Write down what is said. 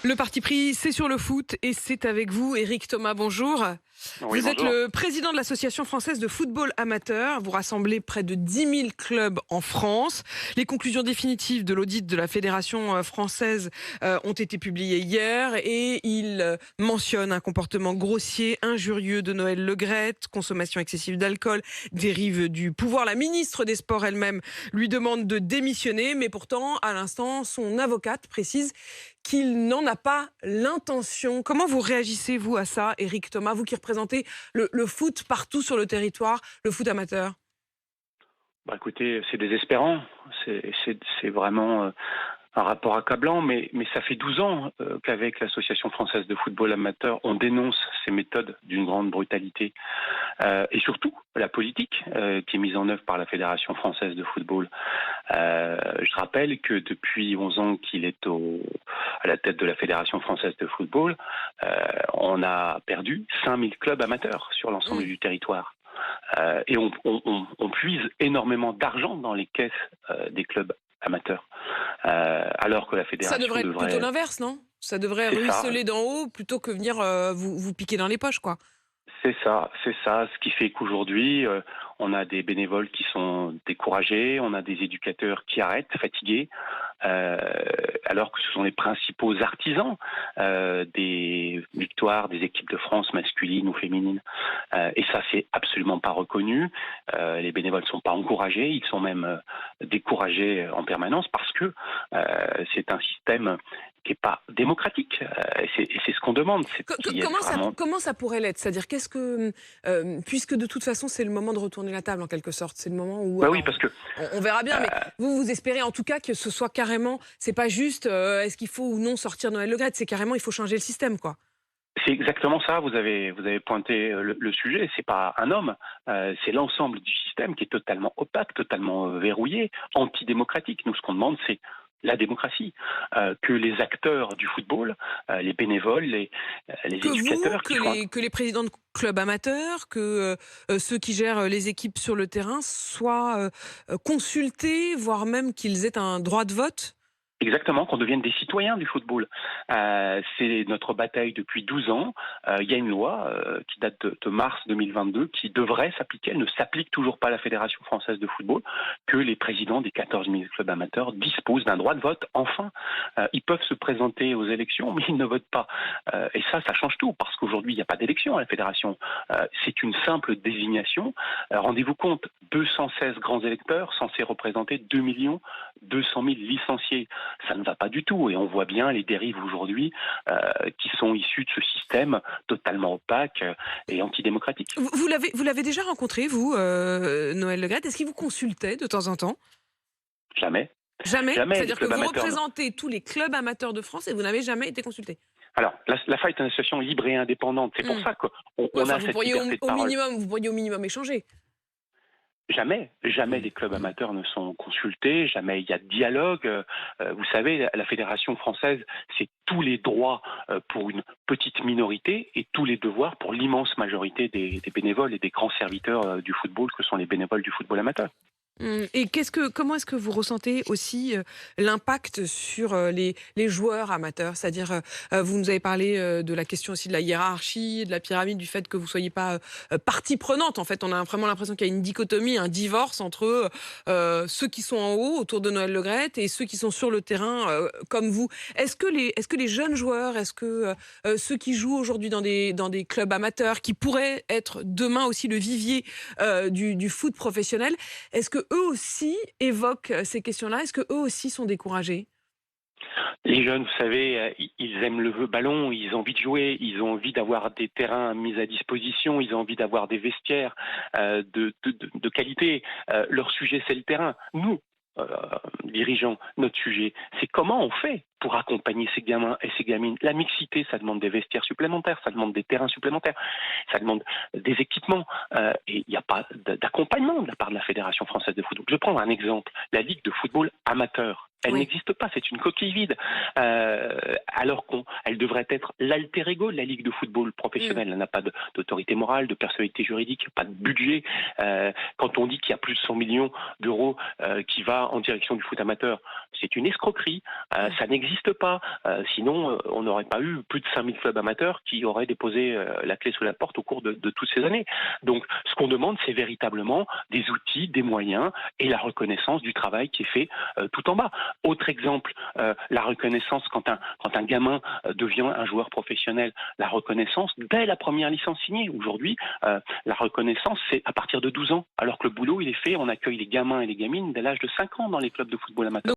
Le parti pris, c'est sur le foot et c'est avec vous, Éric Thomas, bonjour. Oui, Vous êtes bonjour. le président de l'Association française de football amateur. Vous rassemblez près de 10 000 clubs en France. Les conclusions définitives de l'audit de la Fédération française ont été publiées hier et il mentionne un comportement grossier, injurieux de Noël Le Graët, consommation excessive d'alcool, dérive du pouvoir. La ministre des Sports elle-même lui demande de démissionner, mais pourtant, à l'instant, son avocate précise qu'il n'en a pas l'intention. Comment vous réagissez, vous, à ça, Éric Thomas, vous qui représentez le foot partout sur le territoire, le foot amateur? Écoutez, c'est désespérant. C'est vraiment un rapport accablant, mais ça fait 12 ans qu'avec l'Association française de football amateur, on dénonce ces méthodes d'une grande brutalité. Et surtout, la politique qui est mise en œuvre par la Fédération française de football. Je rappelle que depuis 11 ans qu'il est à la tête de la Fédération française de football, on a perdu 5000 clubs amateurs sur l'ensemble du territoire. Et on puise énormément d'argent dans les caisses des clubs amateurs, alors que la Ça fédération devrait être plutôt devrait... l'inverse, non? Ça devrait C'est ça, ruisseler d'en haut plutôt que venir vous piquer dans les poches, quoi. c'est ça, c'est ça. Ce qui fait qu'aujourd'hui, on a des bénévoles qui sont découragés, on a des éducateurs qui arrêtent, fatigués, euh, alors que ce sont les principaux artisans des victoires des équipes de France masculines ou féminines. Et ça, c'est absolument pas reconnu. Les bénévoles ne sont pas encouragés, ils sont même découragés en permanence parce que c'est un système qui n'est pas démocratique. Et c'est ce qu'on demande, c'est qu'il y ait vraiment... Comment ça pourrait l'être? C'est-à-dire, puisque de toute façon, c'est le moment de retourner la table, en quelque sorte. C'est le moment où, Oui, alors, parce que on verra bien, mais vous espérez en tout cas que ce soit carrément, c'est pas juste, est-ce qu'il faut ou non sortir Noël Le Graët, c'est carrément, il faut changer le système, quoi. c'est exactement ça, vous avez pointé le sujet, c'est pas un homme, c'est l'ensemble du système qui est totalement opaque, totalement verrouillé, antidémocratique. Nous, ce qu'on demande, c'est la démocratie, que les acteurs du football, les bénévoles, les Que vous, éducateurs qui font... que les présidents de clubs amateurs, que ceux qui gèrent les équipes sur le terrain soient consultés, voire même qu'ils aient un droit de vote? Exactement, qu'on devienne des citoyens du football. C'est notre bataille depuis 12 ans. Il y a une loi qui date de mars 2022 qui devrait s'appliquer. Elle ne s'applique toujours pas à la Fédération française de football, que les présidents des 14 000 clubs amateurs disposent d'un droit de vote. Enfin, ils peuvent se présenter aux élections, mais ils ne votent pas. Et ça change tout, parce qu'aujourd'hui, il n'y a pas d'élection à la Fédération. C'est une simple désignation. Rendez-vous compte, 216 grands électeurs censés représenter 2 200 000 licenciés. Ça ne va pas du tout et on voit bien les dérives aujourd'hui qui sont issues de ce système totalement opaque et antidémocratique. Vous l'avez déjà rencontré, vous, Noël Le Graët? Est-ce qu'il vous consultait de temps en temps? Jamais. Jamais? Jamais les C'est-à-dire que clubs vous amateurs. représentez tous les clubs amateurs de France et vous n'avez jamais été consulté? Alors, la FA est une association libre et indépendante. C'est pour Hmm. ça qu'on Ouais, on enfin, a cette liberté de parole. vous pourriez au minimum échanger. Jamais Hmm. les clubs Hmm. amateurs ne sont consultés, jamais il y a de dialogue. Vous savez, la Fédération française, c'est tous les droits pour une petite minorité et tous les devoirs pour l'immense majorité des bénévoles et des grands serviteurs du football que sont les bénévoles du football amateur. Et comment est-ce que vous ressentez aussi l'impact sur les joueurs amateurs? C'est-à-dire, vous nous avez parlé de la question aussi de la hiérarchie, de la pyramide, du fait que vous soyez pas partie prenante. En fait, on a vraiment l'impression qu'il y a une dichotomie, un divorce entre ceux qui sont en haut, autour de Noël Le Graët, et ceux qui sont sur le terrain, comme vous. Est-ce que les jeunes joueurs, est-ce que ceux qui jouent aujourd'hui dans des clubs amateurs, qui pourraient être demain aussi le vivier du foot professionnel, est-ce que eux aussi évoquent ces questions-là? Est-ce que eux aussi sont découragés? Les jeunes, vous savez, ils aiment le ballon, ils ont envie de jouer, ils ont envie d'avoir des terrains mis à disposition, ils ont envie d'avoir des vestiaires de qualité. Leur sujet, c'est le terrain. Nous, euh, dirigeants, notre sujet, c'est comment on fait pour accompagner ces gamins et ces gamines. La mixité, ça demande des vestiaires supplémentaires, ça demande des terrains supplémentaires, ça demande des équipements. Et il n'y a pas d'accompagnement de la part de la Fédération française de football. Je vais prendre un exemple. La Ligue de football amateur. Elle Oui. n'existe pas, c'est une coquille vide. Alors qu'elle devrait être l'alter ego de la Ligue de football Mm. professionnelle. Elle n'a pas d'autorité morale, de personnalité juridique, pas de budget. Quand on dit qu'il y a plus de 100 millions d'euros qui va en direction du foot amateur, c'est une escroquerie. Ça n'existe n'existe pas. Sinon, on n'aurait pas eu plus de 5000 clubs amateurs qui auraient déposé la clé sous la porte au cours de toutes ces années. Donc, ce qu'on demande, c'est véritablement des outils, des moyens et la reconnaissance du travail qui est fait tout en bas. Autre exemple, la reconnaissance quand un gamin devient un joueur professionnel, la reconnaissance dès la première licence signée. Aujourd'hui, la reconnaissance, c'est à partir de 12 ans, alors que le boulot, il est fait, on accueille les gamins et les gamines dès l'âge de 5 ans dans les clubs de football amateur.